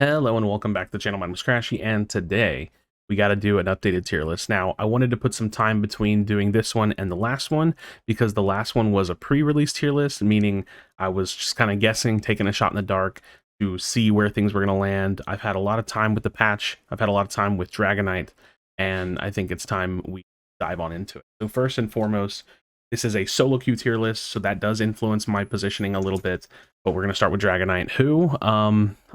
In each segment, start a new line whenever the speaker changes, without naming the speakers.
Hello and welcome back to the channel. My name is Krashy, and today we got to do an updated tier list. Now, I wanted to put some time between doing this one and the last one because the last one was a pre-release tier list, meaning I was just kind of guessing, taking a shot in the dark to see where things were going to land. I've had a lot of time with the patch. I've had a lot of time with Dragonite, and I think it's time we dive on into it. So first and foremost, this is a solo queue tier list, so that does influence my positioning a little bit. But we're going to start with Dragonite, who,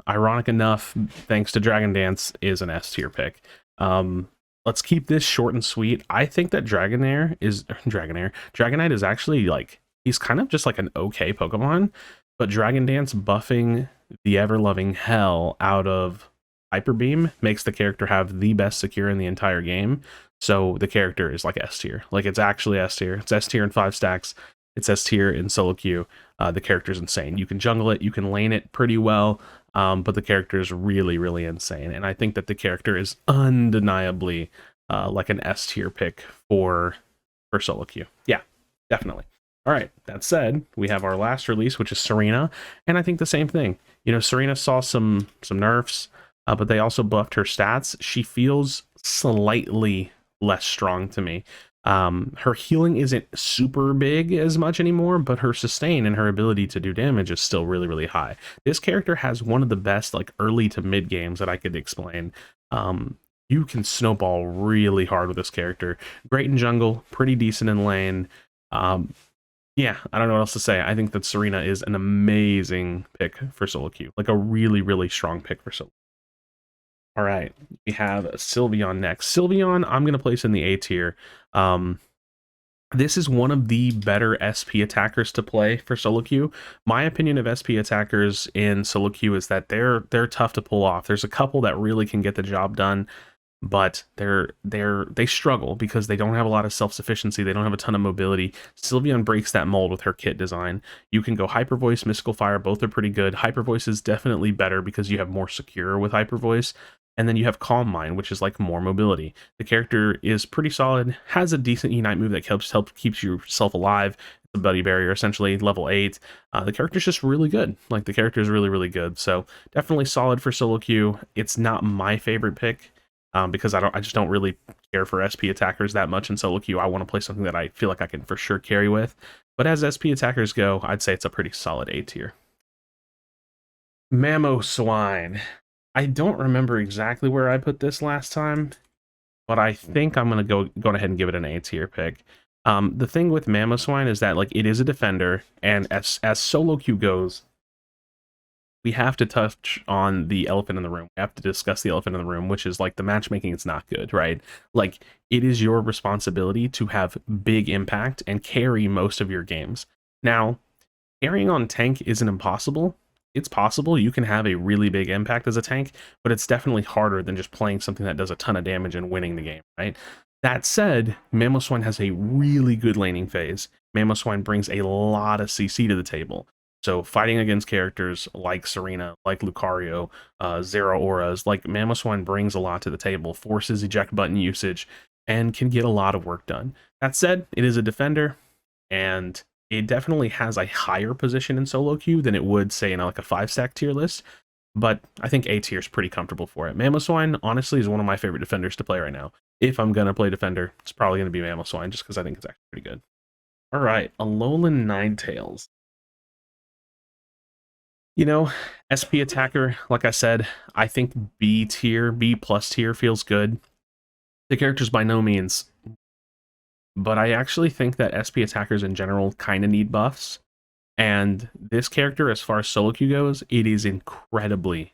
ironic enough, thanks to Dragon Dance, is an S tier pick. Let's keep this short and sweet. I think that Dragonite is actually like, he's kind of just like an okay Pokemon, but Dragon Dance buffing the ever-loving hell out of Hyper Beam makes the character have the best secure in the entire game. So the character is like S tier. Like, it's actually S tier. It's S tier in 5 stacks. It's S tier in solo queue. The character's insane. You can jungle it, you can lane it pretty well, but the character is really, really insane. And I think that the character is undeniably like an S tier pick for solo queue. Yeah, definitely. All right, that said, we have our last release, which is Serena, and I think the same thing. You know, Serena saw some nerfs, but they also buffed her stats. She feels slightly less strong to me. Her healing isn't super big as much anymore, but her sustain and her ability to do damage is still really, really high. This character has one of the best like early to mid games that I could explain. You can snowball really hard with this character. Great in jungle, pretty decent in lane. Yeah, I don't know what else to say. I think that Serena is an amazing pick for solo queue, like a really, really strong pick for solo. All right, we have Sylveon next. Sylveon, I'm going to place in the A tier. This is one of the better SP attackers to play for solo queue. My opinion of SP attackers in solo queue is that they're tough to pull off. There's a couple that really can get the job done, but they struggle because they don't have a lot of self-sufficiency. They don't have a ton of mobility. Sylveon breaks that mold with her kit design. You can go Hyper Voice, Mystical Fire, both are pretty good. Hyper Voice is definitely better because you have more secure with Hyper Voice. And then you have Calm Mind, which is like more mobility. The character is pretty solid, has a decent Unite move that helps keeps yourself alive. It's a buddy barrier, essentially, level 8. The character's just really good. Like, the character is really, really good. So definitely solid for solo queue. It's not my favorite pick. Because I just don't really care for SP attackers that much in solo queue. I want to play something that I feel like I can for sure carry with. But as SP attackers go, I'd say it's a pretty solid A tier. Mammo Swine. I don't remember exactly where I put this last time, but I think I'm gonna go ahead and give it an A tier pick. The thing with Mammo Swine is that like it is a defender, and as solo queue goes, we have to touch on the elephant in the room. We have to discuss the elephant in the room, which is like the matchmaking is not good, right? Like, it is your responsibility to have big impact and carry most of your games. Now, carrying on tank isn't impossible. It's possible you can have a really big impact as a tank, but it's definitely harder than just playing something that does a ton of damage and winning the game, right? That said, Mammo Swine has a really good laning phase. Mammo Swine brings a lot of CC to the table. So fighting against characters like Serena, like Lucario, Zero Auras, like Mammo Swine brings a lot to the table, forces eject button usage, and can get a lot of work done. That said, it is a defender, and it definitely has a higher position in solo queue than it would, say, in like a 5-stack tier list. But I think A tier is pretty comfortable for it. Mammo Swine, honestly, is one of my favorite defenders to play right now. If I'm going to play defender, it's probably going to be Mammo Swine, just because I think it's actually pretty good. All right, Alolan Ninetales. You know, SP attacker, like I said, I think B tier, B plus tier feels good. The character's by no means, but I actually think that SP attackers in general kind of need buffs. And this character, as far as solo queue goes, it is incredibly,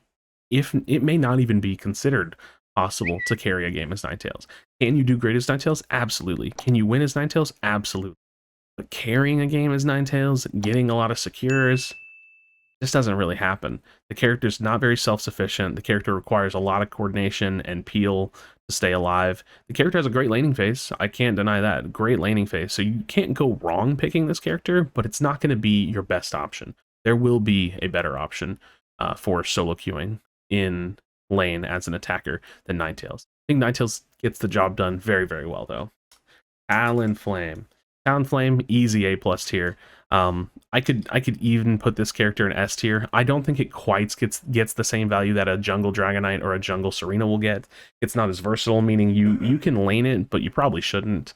if it may not even be considered possible to carry a game as Ninetales. Can you do great as Ninetales? Absolutely. Can you win as Ninetales? Absolutely. But carrying a game as Ninetales, getting a lot of secures, this doesn't really happen. The character's not very self-sufficient. The character requires a lot of coordination and peel to stay alive. The character has a great laning phase. I can't deny that. Great laning phase. So you can't go wrong picking this character, but it's not going to be your best option. There will be a better option for solo queuing in lane as an attacker than Ninetales. I think Ninetales gets the job done very, very well, though. Talonflame. Talonflame, easy A+ tier. I could even put this character in S tier. I don't think it quite gets the same value that a jungle Dragonite or a jungle Serena will get. It's not as versatile, meaning you can lane it, but you probably shouldn't.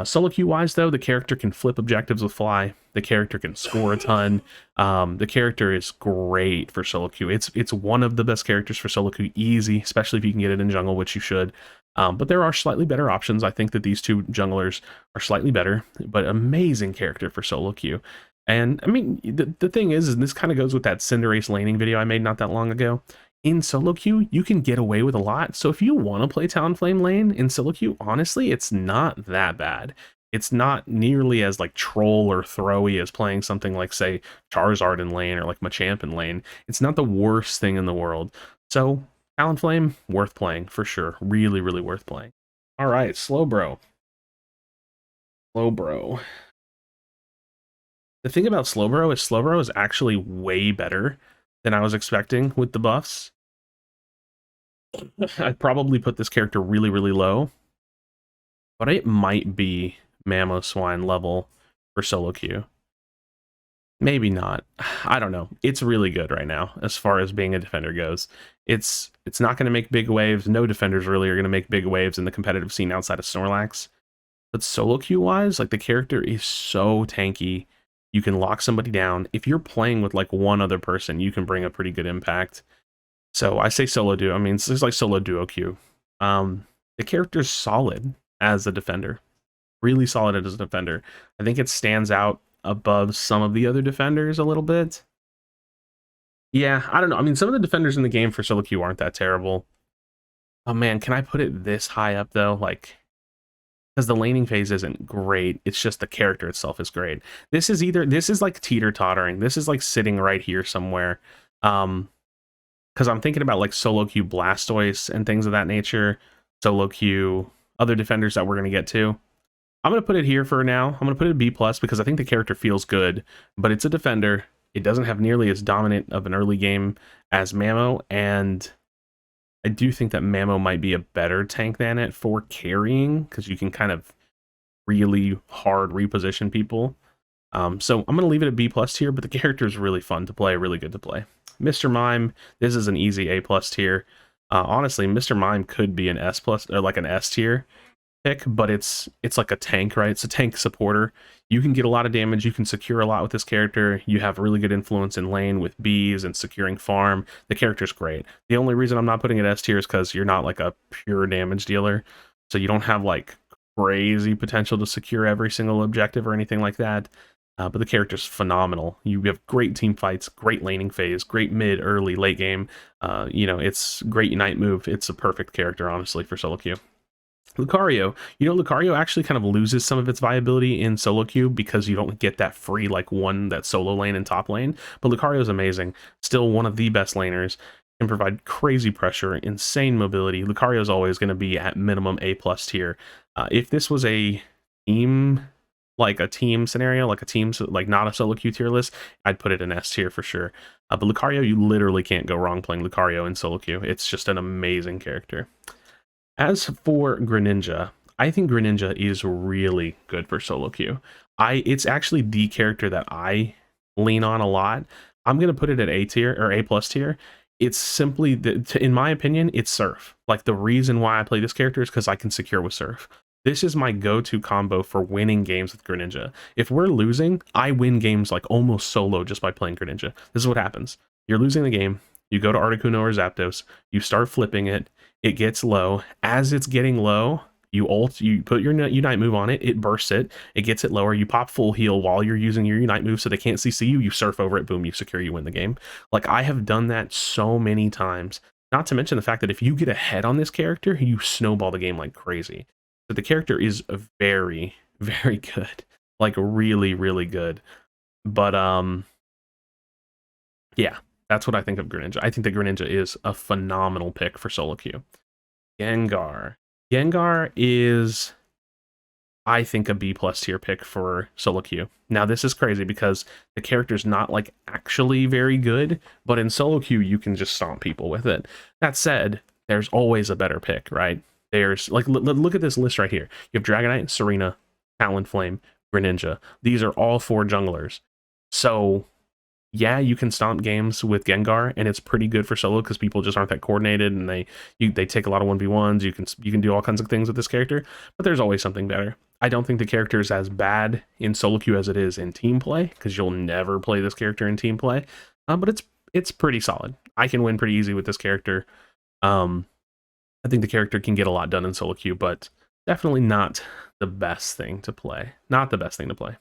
Solo queue wise though, the character can flip objectives with fly. The character can score a ton. The character is great for solo queue. It's one of the best characters for solo queue, easy, especially if you can get it in jungle, which you should. But there are slightly better options. I think that these two junglers are slightly better, but amazing character for solo queue. And I mean, the thing is this kind of goes with that Cinderace laning video I made not that long ago. In solo queue, you can get away with a lot. So if you want to play Talonflame lane in solo queue, honestly, it's not that bad. It's not nearly as like troll or throwy as playing something like, say, Charizard in lane or like Machamp in lane. It's not the worst thing in the world. So Talonflame, worth playing for sure. Really, really worth playing. All right, Slowbro. Slowbro. The thing about Slowbro is actually way better than I was expecting with the buffs. I'd probably put this character really, really low, but it might be Mammo Swine level for solo queue. Maybe not. I don't know. It's really good right now as far as being a defender goes. It's not going to make big waves. No defenders really are going to make big waves in the competitive scene outside of Snorlax. But solo queue wise, like the character is so tanky. You can lock somebody down. If you're playing with like one other person, you can bring a pretty good impact. So I say solo duo. I mean, it's like solo duo queue. The character's solid as a defender. Really solid as a defender. I think it stands out above some of the other defenders a little bit. Yeah, I don't know. I mean, some of the defenders in the game for solo queue aren't that terrible. Oh man, can I put it this high up though? Like, because the laning phase isn't great. It's just the character itself is great. This is like teeter-tottering. This is like sitting right here somewhere. Because I'm thinking about like solo queue Blastoise and things of that nature. Solo queue, other defenders that we're going to get to. I'm going to put it here for now. I'm going to put it B+ because I think the character feels good, but it's a defender. It doesn't have nearly as dominant of an early game as Mammo, and I do think that Mammo might be a better tank than it for carrying, because you can kind of really hard reposition people. So I'm going to leave it at B+ tier, but the character is really fun to play, really good to play. Mr. Mime, this is an easy A+ tier. Honestly, Mr. Mime could be an S+, or like an S tier pick, but it's like a tank, right? It's a tank supporter. You can get a lot of damage, you can secure a lot with this character, you have really good influence in lane with bees and securing farm. The character's great. The only reason I'm not putting it S tier is because you're not like a pure damage dealer, so you don't have like crazy potential to secure every single objective or anything like that. But the character's phenomenal. You have great team fights, great laning phase, great mid, early, late game. You know, it's great Unite move. It's a perfect character, honestly, for solo queue. Lucario, Lucario actually kind of loses some of its viability in solo queue because you don't get that free like that solo lane and top lane. But Lucario is amazing, still one of the best laners, can provide crazy pressure, insane mobility. Lucario is always going to be at minimum A+ tier. If this was a team, like a team scenario, like a team, like not a solo queue tier list, I'd put it in S tier for sure. But Lucario, you literally can't go wrong playing Lucario in solo queue. It's just an amazing character. As for Greninja, I think Greninja is really good for solo queue. It's actually the character that I lean on a lot. I'm going to put it at A tier or A+ tier. It's simply, in my opinion, it's Surf. Like the reason why I play this character is because I can secure with Surf. This is my go-to combo for winning games with Greninja. If we're losing, I win games like almost solo just by playing Greninja. This is what happens. You're losing the game. You go to Articuno or Zapdos. You start flipping it. It gets low. As it's getting low, you put your Unite move on it. It bursts it. It gets it lower. You pop full heal while you're using your Unite move so they can't CC you. You surf over it. Boom, you secure. You win the game. Like, I have done that so many times. Not to mention the fact that if you get ahead on this character, you snowball the game like crazy. So the character is very, very good. Like, really, really good. But, yeah. That's what I think of Greninja. I think that Greninja is a phenomenal pick for solo queue. Gengar. Gengar is, I think, a B+ tier pick for solo queue. Now, this is crazy because the character's not like actually very good, but in solo queue, you can just stomp people with it. That said, there's always a better pick, right? There's like, look at this list right here. You have Dragonite, Serena, Talonflame, Greninja. These are all 4 junglers. So yeah, you can stomp games with Gengar, and it's pretty good for solo because people just aren't that coordinated, and they take a lot of 1v1s. You can do all kinds of things with this character, but there's always something better. I don't think the character is as bad in solo queue as it is in team play, because you'll never play this character in team play. But it's pretty solid. I can win pretty easy with this character. I think the character can get a lot done in solo queue, but definitely not the best thing to play. Not the best thing to play.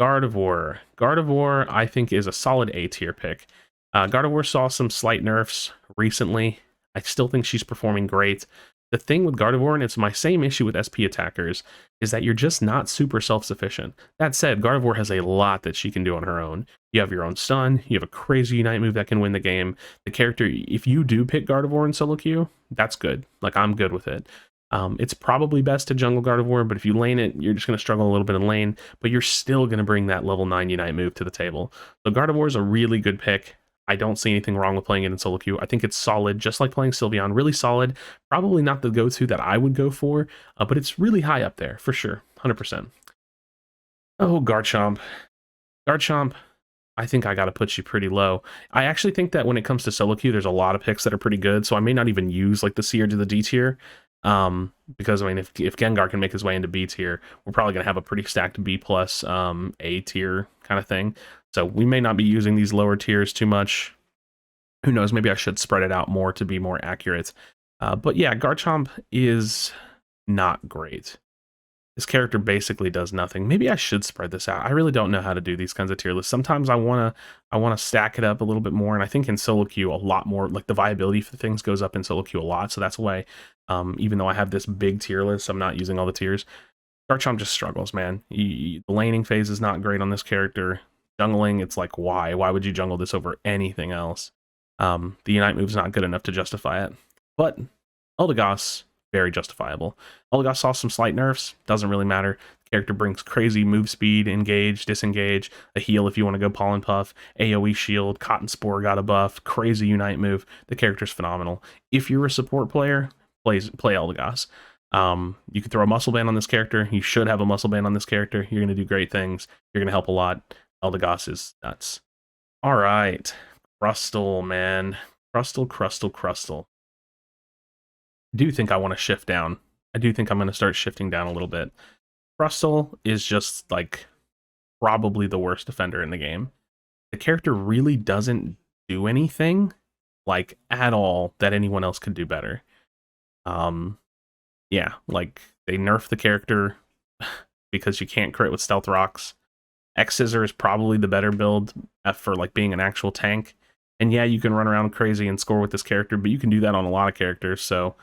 Gardevoir. Gardevoir, I think, is a solid A tier pick. Gardevoir saw some slight nerfs recently. I still think she's performing great. The thing with Gardevoir, and it's my same issue with SP attackers, is that you're just not super self-sufficient. That said, Gardevoir has a lot that she can do on her own. You have your own stun, you have a crazy Unite move that can win the game. The character, if you do pick Gardevoir in solo queue, that's good. Like, I'm good with it. It's probably best to jungle Gardevoir, but if you lane it, you're just going to struggle a little bit in lane, but you're still going to bring that level 9 Unite move to the table. So Gardevoir is a really good pick. I don't see anything wrong with playing it in solo queue. I think it's solid, just like playing Sylveon, really solid. Probably not the go-to that I would go for, but it's really high up there, for sure, 100%. Oh, Garchomp. Garchomp, I think I got to put you pretty low. I actually think that when it comes to solo queue, there's a lot of picks that are pretty good, so I may not even use like the C or to the D tier. Because I mean, if Gengar can make his way into B tier, we're probably going to have a pretty stacked B plus A tier kind of thing. So we may not be using these lower tiers too much. Who knows? Maybe I should spread it out more to be more accurate. But yeah, Garchomp is not great. This character basically does nothing. Maybe I should spread this out. I really don't know how to do these kinds of tier lists. Sometimes I wanna stack it up a little bit more, and I think in solo queue a lot more. Like the viability for things goes up in solo queue a lot. So that's why, even though I have this big tier list, I'm not using all the tiers. Garchomp just struggles, man. The laning phase is not great on this character. Jungling, it's like, why? Why would you jungle this over anything else? The Unite move's not good enough to justify it. But Eldegoss, very justifiable. Eldegoss saw some slight nerfs, doesn't really matter. The character brings crazy move speed, engage, disengage, a heal if you want to go Pollen Puff, AoE shield, Cotton Spore got a buff, crazy Unite move. The character's phenomenal. If you're a support player, play Eldegoss. You can throw a muscle band on this character. You should have a muscle band on this character. You're going to do great things. You're going to help a lot. Eldegoss is nuts. All right. Crustle, man. Crustle. I do think I want to shift down. I do think I'm going to start shifting down a little bit. Crustle is just, like, probably the worst defender in the game. The character really doesn't do anything, like, at all, that anyone else could do better. Yeah, like, they nerfed the character because you can't crit with Stealth Rocks. X-Scissor is probably the better build for, like, being an actual tank. And yeah, you can run around crazy and score with this character, but you can do that on a lot of characters, so...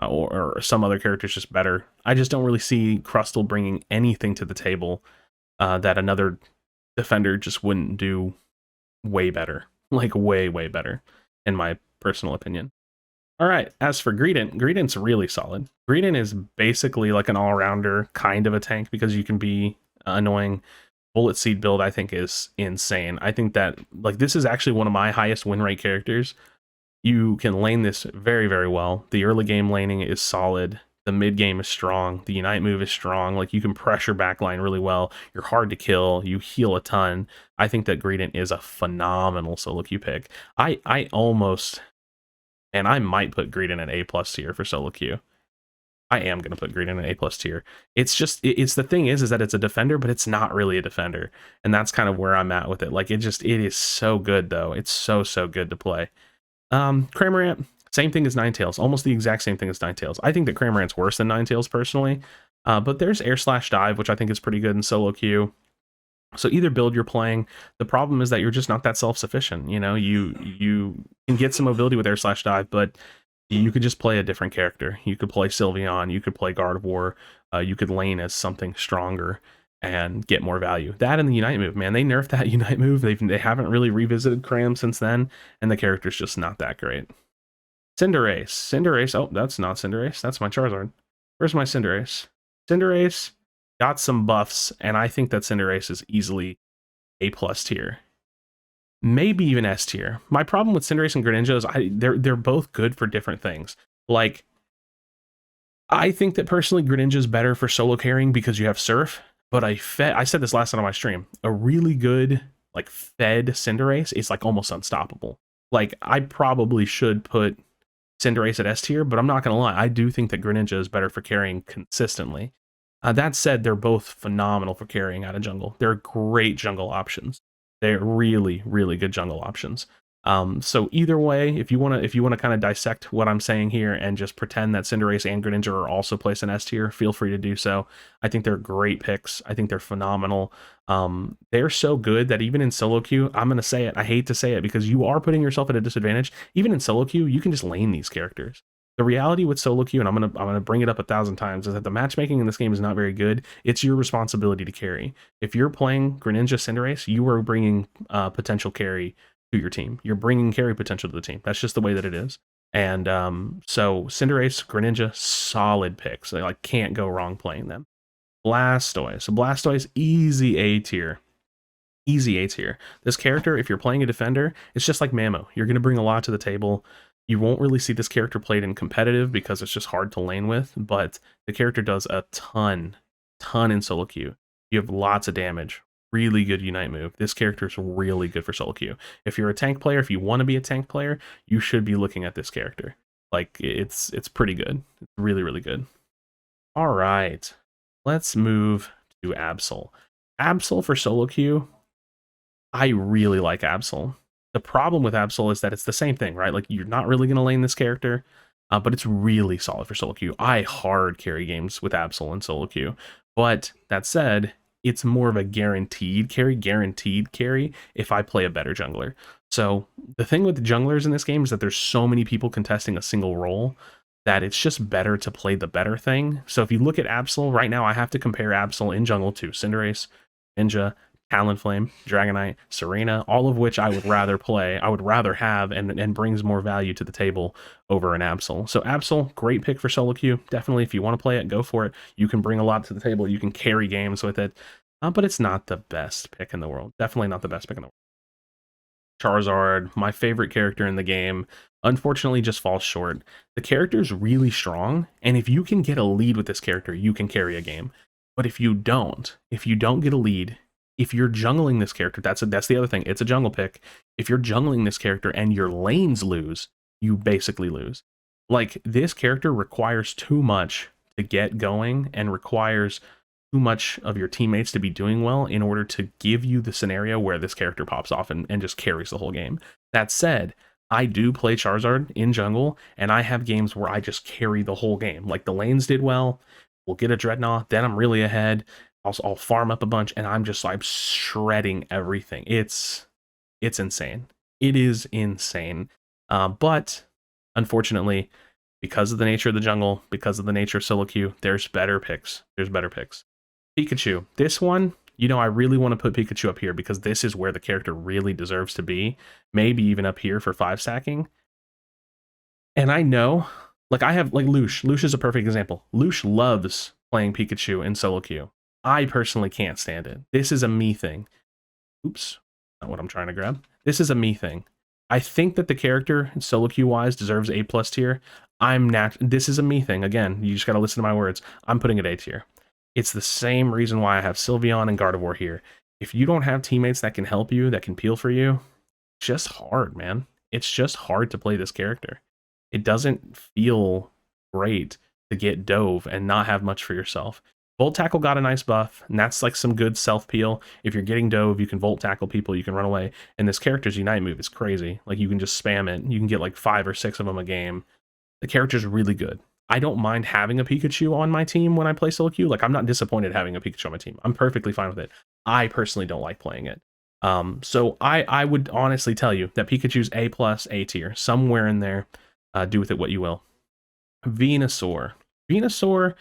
or some other characters just better. I just don't really see Crustle bringing anything to the table that another defender just wouldn't do way better. Like, way better, in my personal opinion. All right, as for Greedent, Greedent's really solid. Greedent is basically like an all-rounder kind of a tank because you can be annoying. Bullet Seed build, I think, is insane. I think that, like, this is actually one of my highest win rate characters. You can lane this very well. The early game laning is solid. The mid game is strong. The Unite move is strong. Like, you can pressure backline really well. You're hard to kill. You heal a ton. I think that Greedent is a phenomenal solo queue pick. I almost, and I might put Greedent at A+ tier for solo queue. I am going to put Greedent at A+ tier. It's just, it's the thing is that it's a defender, but it's not really a defender. And that's kind of where I'm at with it. Like, it is so good, though. It's so good to play. Cramorant, same thing as Ninetales, almost the exact same thing as Ninetales. I think that Cramorant's worse than Ninetales personally, but there's Air/Dive, which I think is pretty good in solo queue. So either build you're playing. The problem is that you're just not that self-sufficient. You know, you can get some mobility with Air/Dive, but you could just play a different character. You could play Sylveon, you could play Gardevoir, you could lane as something stronger and get more value. That and the Unite move, man. They nerfed that Unite move. They haven't really revisited Cram since then, and the character's just not that great. Cinderace. Oh, that's not Cinderace. That's my Charizard. Where's my Cinderace? Cinderace got some buffs, and I think that Cinderace is easily A+ tier. Maybe even S tier. My problem with Cinderace and Greninja is they're both good for different things. Like, I think that personally Greninja is better for solo carrying because you have Surf. but I said this last night on my stream, a really good, like, fed Cinderace is, like, almost unstoppable. Like, I probably should put Cinderace at S tier, but I'm not going to lie, I do think that Greninja is better for carrying consistently. That said, they're both phenomenal for carrying out of jungle. They're great jungle options. They're really, really good jungle options. So either way, if you want to kind of dissect what I'm saying here and just pretend that Cinderace and Greninja are also placed in S tier, feel free to do so. I think they're great picks. I think they're phenomenal. They're so good that even in solo queue, I'm going to say it, I hate to say it because you are putting yourself at a disadvantage. Even in solo queue, you can just lane these characters. The reality with solo queue, and I'm gonna bring it up 1,000 times, is that the matchmaking in this game is not very good. It's your responsibility to carry. If you're playing Greninja Cinderace, you are bringing potential carry to your team. You're bringing carry potential to the team. That's just the way that it is. And so Cinderace, Greninja, solid picks. They like can't go wrong playing them. Blastoise. So Blastoise, easy A tier. Easy A tier. This character, if you're playing a defender, it's just like Mammo. You're going to bring a lot to the table. You won't really see this character played in competitive because it's just hard to lane with, but the character does a ton in solo queue. You have lots of damage. Really good Unite move. This character is really good for solo queue. If you're a tank player, if you want to be a tank player, you should be looking at this character. Like, it's pretty good. It's really, really good. All right. Let's move to Absol. Absol for solo queue, I really like Absol. The problem with Absol is that it's the same thing, right? Like, you're not really going to lane this character, but it's really solid for solo queue. I hard carry games with Absol and solo queue. But that said, it's more of a guaranteed carry if I play a better jungler. So the thing with the junglers in this game is that there's so many people contesting a single role that it's just better to play the better thing. So if you look at Absol, right now I have to compare Absol in jungle to Cinderace, Ninja, Talonflame, Dragonite, Serena, all of which I would rather play, I would rather have, and brings more value to the table over an Absol. So Absol, great pick for solo queue. Definitely, if you want to play it, go for it. You can bring a lot to the table. You can carry games with it, but it's not the best pick in the world. Definitely not the best pick in the world. Charizard, my favorite character in the game, unfortunately just falls short. The character is really strong, and if you can get a lead with this character, you can carry a game. But if you don't get a lead, if you're jungling this character, that's the other thing. It's a jungle pick. If you're jungling this character and your lanes lose, you basically lose. Like, this character requires too much to get going and requires too much of your teammates to be doing well in order to give you the scenario where this character pops off and just carries the whole game. That said, I do play Charizard in jungle, and I have games where I just carry the whole game. Like, the lanes did well, we'll get a Dreadnought, then I'm really ahead. I'll farm up a bunch, and I'm shredding everything. It's insane. It is insane. But unfortunately, because of the nature of the jungle, because of the nature of solo queue, there's better picks. Pikachu. This one, I really want to put Pikachu up here because this is where the character really deserves to be. Maybe even up here for 5 stacking. And I know, like, I have, like, Lush. Lush is a perfect example. Lush loves playing Pikachu in solo queue. I personally can't stand it. This is a me thing. Oops, not what I'm trying to grab. This is a me thing. I think that the character, solo queue wise, deserves A+ tier. This is a me thing. Again, you just got to listen to my words. I'm putting it A tier. It's the same reason why I have Sylveon and Gardevoir here. If you don't have teammates that can help you, that can peel for you, it's just hard, man. It's just hard to play this character. It doesn't feel great to get dove and not have much for yourself. Volt Tackle got a nice buff, and that's like some good self-peel. If you're getting dove, you can Volt Tackle people, you can run away, and this character's Unite move is crazy. Like, you can just spam it. You can get like 5 or 6 of them a game. The character's really good. I don't mind having a Pikachu on my team when I play solo queue. Like, I'm not disappointed having a Pikachu on my team. I'm perfectly fine with it. I personally don't like playing it. So I would honestly tell you that Pikachu's A+, A tier, somewhere in there. Do with it what you will. Venusaur. Venusaur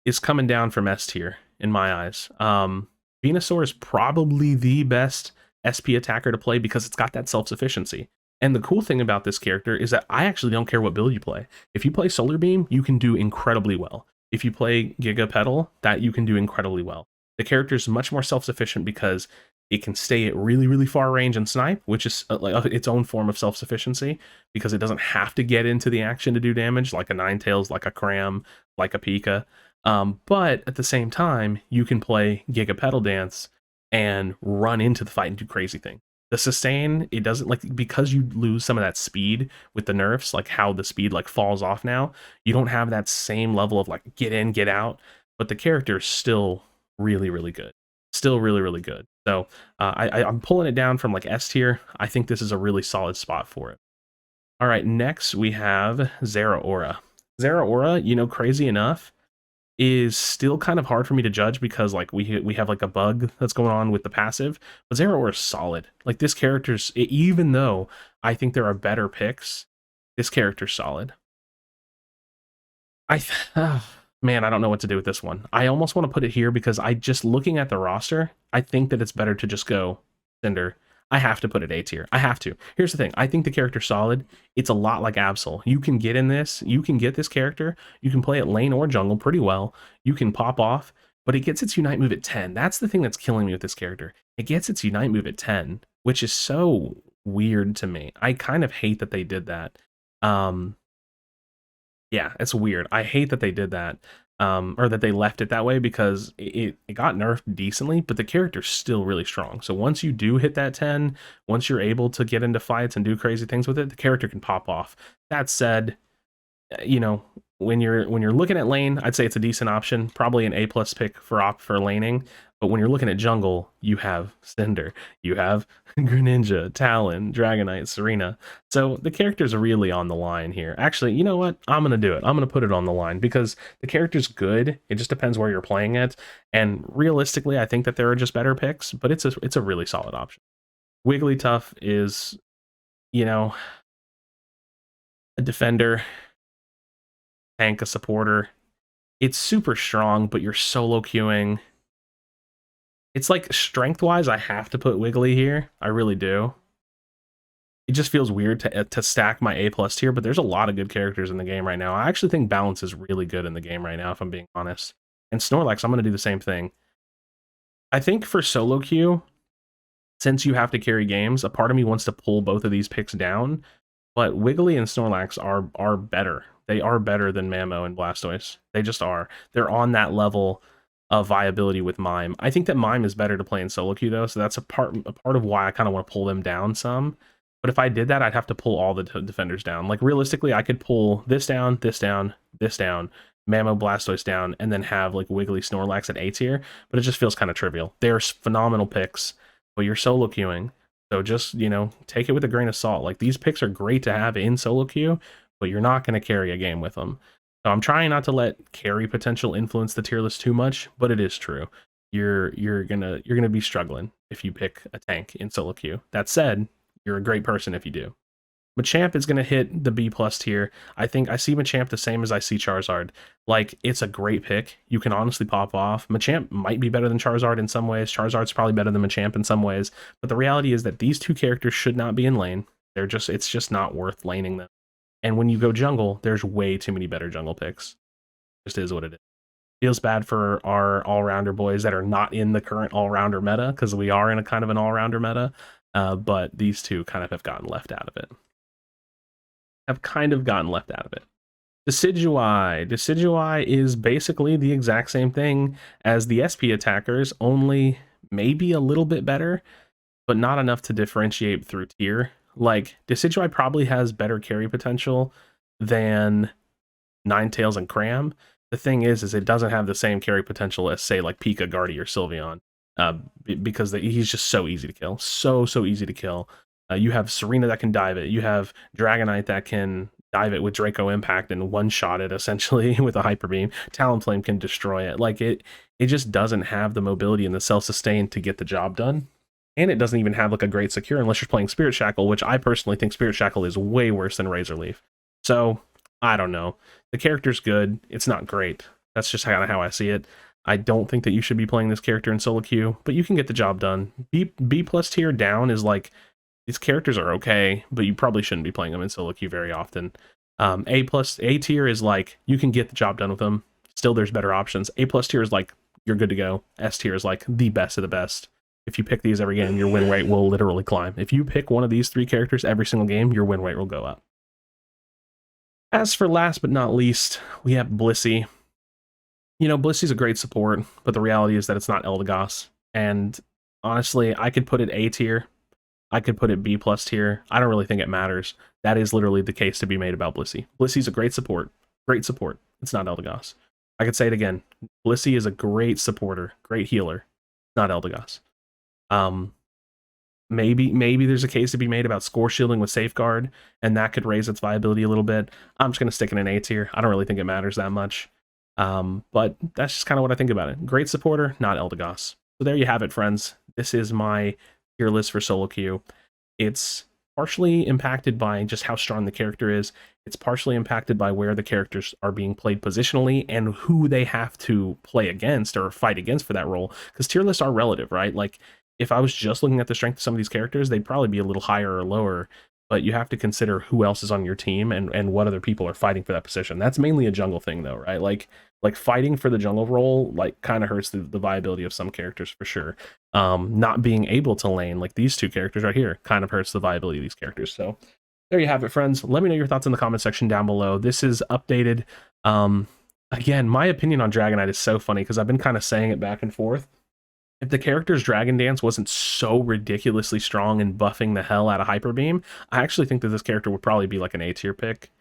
is coming down from S tier in my eyes. Venusaur is probably the best SP attacker to play because it's got that self-sufficiency. And the cool thing about this character is that I actually don't care what build you play. If you play Solar Beam, you can do incredibly well. If you play Giga Pedal, that you can do incredibly well. The character is much more self-sufficient because it can stay at really, really far range and snipe, which is like its own form of self-sufficiency because it doesn't have to get into the action to do damage like a Ninetales, like a Cram, like a Pika. But at the same time, you can play Giga Pedal Dance and run into the fight and do crazy things. The sustain, it doesn't, like, because you lose some of that speed with the nerfs, like how the speed like falls off now, you don't have that same level of like get in, get out, but the character is still really, really good. Still really, really good. So I'm pulling it down from like S tier. I think this is a really solid spot for it. All right, next we have Zeraora. Zeraora, you know, crazy enough, is still kind of hard for me to judge because like we have like a bug that's going on with the passive, but Zeraora is solid. Like this character's, even though I think there are better picks, this character's solid. Man, I don't know what to do with this one. I almost want to put it here because I just, looking at the roster, I think that it's better to just go Cinder. I have to put it A tier. I have to. Here's the thing. I think the character's solid. It's a lot like Absol. You can get in this. You can get this character. You can play it lane or jungle pretty well. You can pop off, but it gets its Unite move at 10. That's the thing that's killing me with this character. It gets its Unite move at 10, which is so weird to me. I kind of hate that they did that. Yeah, it's weird. I hate that they did that, or that they left it that way, because it got nerfed decently, but the character's still really strong. So once you do hit that 10, once you're able to get into fights and do crazy things with it, the character can pop off. That said, you know, when you're looking at lane, I'd say it's a decent option, probably an A+ pick for laning. But when you're looking at jungle, you have Cinder, you have Greninja, Talon, Dragonite, Serena. So the characters are really on the line here. Actually, you know what? I'm gonna do it. I'm gonna put it on the line because the character's good. It just depends where you're playing it. And realistically, I think that there are just better picks, but it's a really solid option. Wigglytuff is, you know, a defender, tank, a supporter. It's super strong, but you're solo queuing. It's like strength-wise, I have to put Wiggly here. I really do. It just feels weird to stack my A+ tier, but there's a lot of good characters in the game right now. I actually think balance is really good in the game right now, if I'm being honest. And Snorlax, I'm going to do the same thing. I think for solo queue, since you have to carry games, a part of me wants to pull both of these picks down, but Wiggly and Snorlax are better. They are better than Mammo and Blastoise. They just are. They're on that level of viability with Mime. I think that Mime is better to play in solo queue though, so that's a part of why I kind of want to pull them down some. But if I did that, I'd have to pull all the defenders down. Like realistically, I could pull this down, this down, this down, Mammo, Blastoise down, and then have like Wiggly, Snorlax at A tier. But it just feels kind of trivial. They're phenomenal picks, but you're solo queuing, so just, you know, take it with a grain of salt. Like these picks are great to have in solo queue, but you're not going to carry a game with them. So I'm trying not to let carry potential influence the tier list too much, but it is true. You're gonna be struggling if you pick a tank in solo queue. That said, you're a great person if you do. Machamp is gonna hit the B+ tier. I think I see Machamp the same as I see Charizard. Like, it's a great pick. You can honestly pop off. Machamp might be better than Charizard in some ways. Charizard's probably better than Machamp in some ways. But the reality is that these two characters should not be in lane. It's just not worth laning them. And when you go jungle, there's way too many better jungle picks. It just is what it is. Feels bad for our all-rounder boys that are not in the current all-rounder meta, because we are in a kind of an all-rounder meta, but these two kind of have gotten left out of it. Decidueye. Decidueye is basically the exact same thing as the SP attackers, only maybe a little bit better, but not enough to differentiate through tier. Like, Decidueye probably has better carry potential than Ninetales and Cram. The thing is it doesn't have the same carry potential as, say, like Pika, Guardy, or Sylveon, because he's just so easy to kill. So easy to kill. You have Serena that can dive it. You have Dragonite that can dive it with Draco Impact and one-shot it, essentially, with a Hyper Beam. Talonflame can destroy it. Like, it just doesn't have the mobility and the self-sustain to get the job done. And it doesn't even have like a great secure unless you're playing Spirit Shackle, which I personally think Spirit Shackle is way worse than Razor Leaf. So, I don't know. The character's good. It's not great. That's just kind of how I see it. I don't think that you should be playing this character in solo queue, but you can get the job done. B+ tier down is like, these characters are okay, but you probably shouldn't be playing them in solo queue very often. A tier is like, you can get the job done with them. Still, there's better options. A+ tier is like, you're good to go. S tier is like the best of the best. If you pick these every game, your win rate will literally climb. If you pick one of these three characters every single game, your win rate will go up. As for last but not least, we have Blissey. You know, Blissey's a great support, but the reality is that it's not Eldegoss. And honestly, I could put it A tier. I could put it B+ tier. I don't really think it matters. That is literally the case to be made about Blissey. Blissey's a great support. Great support. It's not Eldegoss. I could say it again. Blissey is a great supporter, great healer. Not Eldegoss. Maybe there's a case to be made about score shielding with Safeguard, and that could raise its viability a little bit. I'm just going to stick in an A tier. I don't really think it matters that much. But that's just kind of what I think about it. Great supporter, not Eldegoss. So there you have it, friends. This is my tier list for solo queue. It's partially impacted by just how strong the character is. It's partially impacted by where the characters are being played positionally and who they have to play against or fight against for that role. Because tier lists are relative, right? Like, if I was just looking at the strength of some of these characters, they'd probably be a little higher or lower. But you have to consider who else is on your team and what other people are fighting for that position. That's mainly a jungle thing, though, right? Like fighting for the jungle role, like, kind of hurts the viability of some characters for sure. Not being able to lane, like these two characters right here, kind of hurts the viability of these characters. So there you have it, friends. Let me know your thoughts in the comment section down below. This is updated. Again, my opinion on Dragonite is so funny because I've been kind of saying it back and forth. If the character's Dragon Dance wasn't so ridiculously strong and buffing the hell out of Hyper Beam, I actually think that this character would probably be like an A tier pick.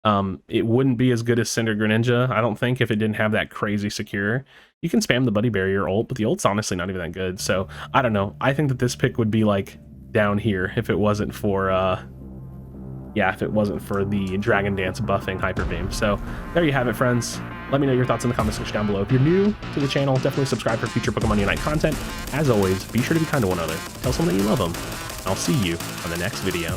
It wouldn't be as good as Cinder Greninja, I don't think, if it didn't have that crazy secure. You can spam the Buddy Barrier ult, but the ult's honestly not even that good. So I don't know. I think that this pick would be like down here if it wasn't for the Dragon Dance buffing Hyper Beam. So there you have it, friends. Let me know your thoughts in the comment section down below. If you're new to the channel, definitely subscribe for future Pokemon Unite content. As always, be sure to be kind to one another. Tell someone that you love them. I'll see you on the next video.